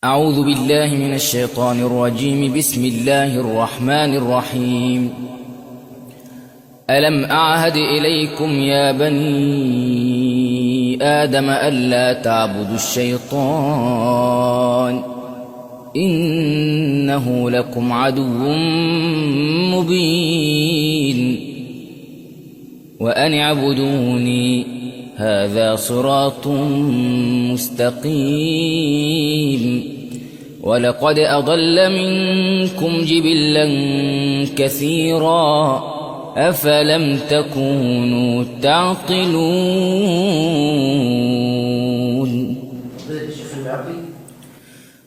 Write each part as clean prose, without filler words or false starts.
أعوذ بالله من الشيطان الرجيم. بسم الله الرحمن الرحيم. ألم أعهد إليكم يا بني آدم ألا تعبدوا الشيطان إنه لكم عدو مبين وأن اعبدوني هذا صراط مستقيم. ولقد أضل منكم جبلا كثيرا أفلم تكونوا تعقلون.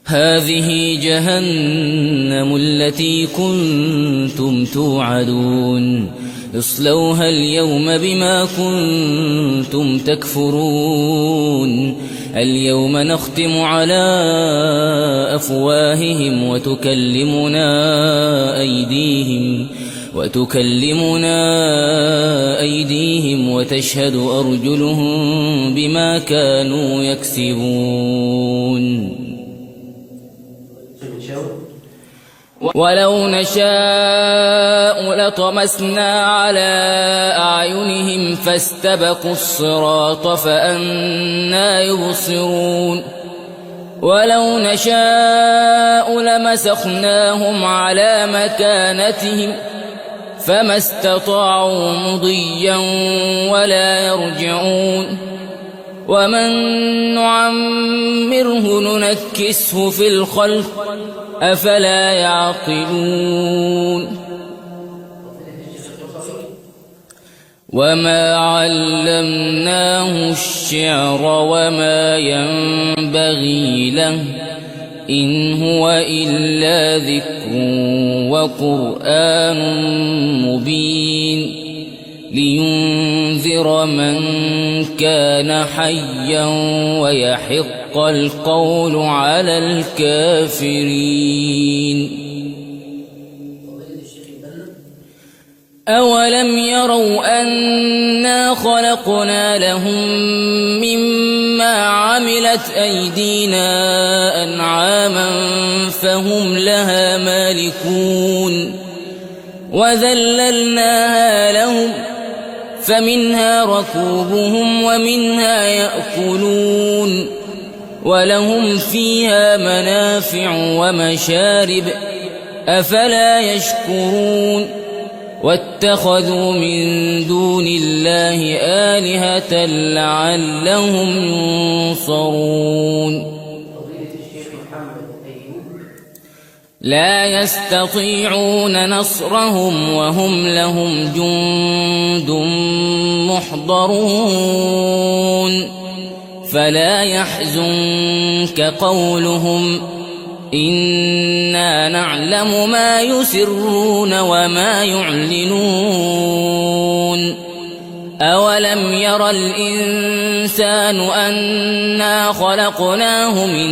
هذه جهنم التي كنتم توعدون اصلوها اليوم بما كنتم تكفرون. اليوم نختم على أفواههم وتكلمنا أيديهم وتشهد أرجلهم بما كانوا يكسبون. ولو نشاء لطمسنا على أعينهم فاستبقوا الصراط فأنى يبصرون. ولو نشاء لمسخناهم على مكانتهم فما استطاعوا مضيا ولا يرجعون. ومن نعمره ننكسه في الخلق أفلا يعقلون. وما علمناه الشعر وما ينبغي له إن هو إلا ذكر وقرآن مبين لينذر من كان حيا ويحق القول على الكافرين. أولم يروا أنا خلقنا لهم مما عملت أيدينا أنعاما فهم لها مالكون وذللناها لهم فمنها ركوبهم ومنها يأكلون ولهم فيها منافع ومشارب أفلا يشكرون. واتخذوا من دون الله آلهة لعلهم ينصرون. لا يستطيعون نصرهم وهم لهم جند محضرون. فلا يحزنك قولهم إنا نعلم ما يسرون وما يعلنون. أولم ير الإنسان أنا خلقناه من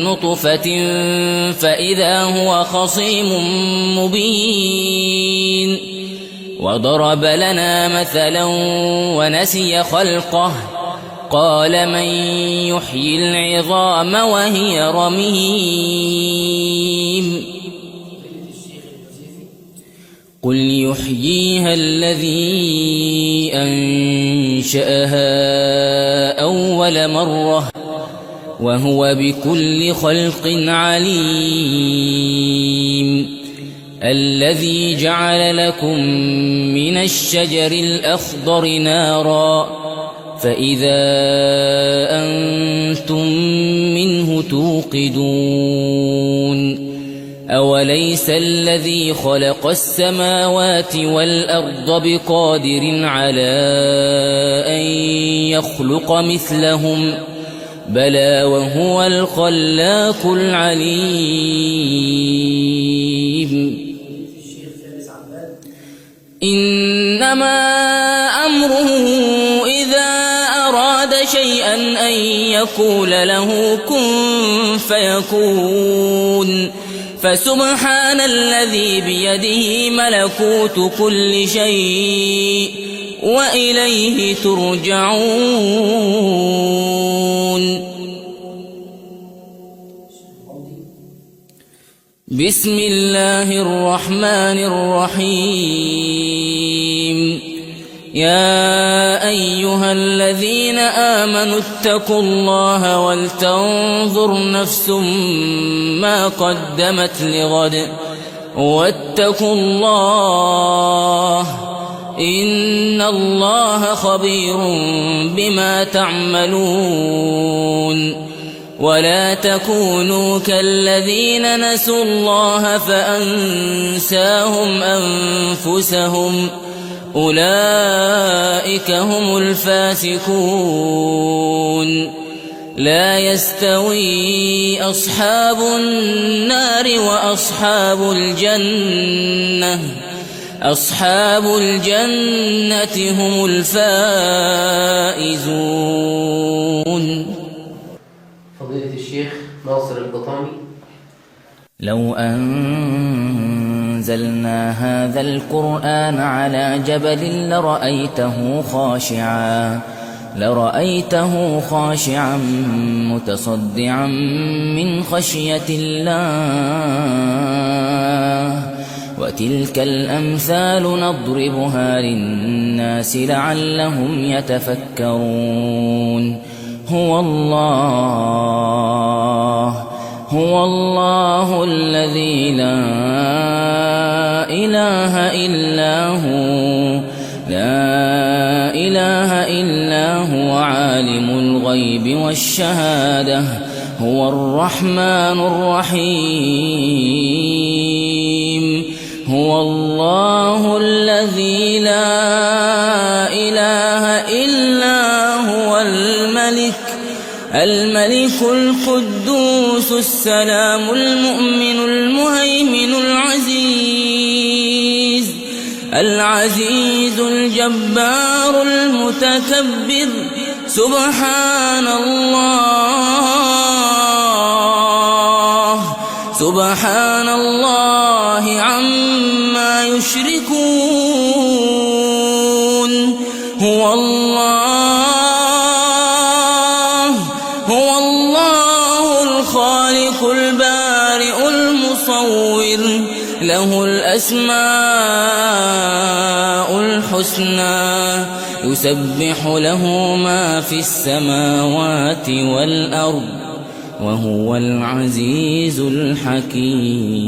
نطفة فإذا هو خصيم مبين. وضرب لنا مثلا ونسي خلقه قال من يحيي العظام وهي رميم. قل يحييها الذي أنشأها أول مرة وهو بكل خلق عليم. الذي جعل لكم من الشجر الأخضر نارا فإذا أنتم منه توقدون. أوليس الذي خلق السماوات والأرض بقادر على أن يخلق مثلهم بلى وهو الخلاق العليم. إنما أمره إذا أراد شيئا أن يقول له كن فيكون. فسبحان الذي بيده ملكوت كل شيء وإليه ترجعون. بسم الله الرحمن الرحيم يا أيها الذين آمنوا اتقوا الله ولتنظر نفس ما قدمت لغد واتقوا الله إن الله خبير بما تعملون ولا تكونوا كالذين نسوا الله فأنساهم أنفسهم أولئك هم الفاسقون لا يستوي أصحاب النار وأصحاب الجنة أصحاب الجنة هم الفائزون. فضيلة الشيخ ناصر القطامي. لو أنزلنا هذا القرآن على جبل لرأيته خاشعا متصدعا من خشية الله وتلك الأمثال نضربها للناس لعلهم يتفكرون. هو الله الذي لا إله إلا هو عالم الغيب والشهادة هو الرحمن الرحيم. هو الله الذي لا إله إلا هو الملك القدوس السلام المؤمن المهيمن العزيز الجبار المتكبر سبحان الله عما يشركون. هو الله الخالق البارئ المصور له الأسماء الحسنى يسبح له ما في السماوات والأرض وهو العزيز الحكيم.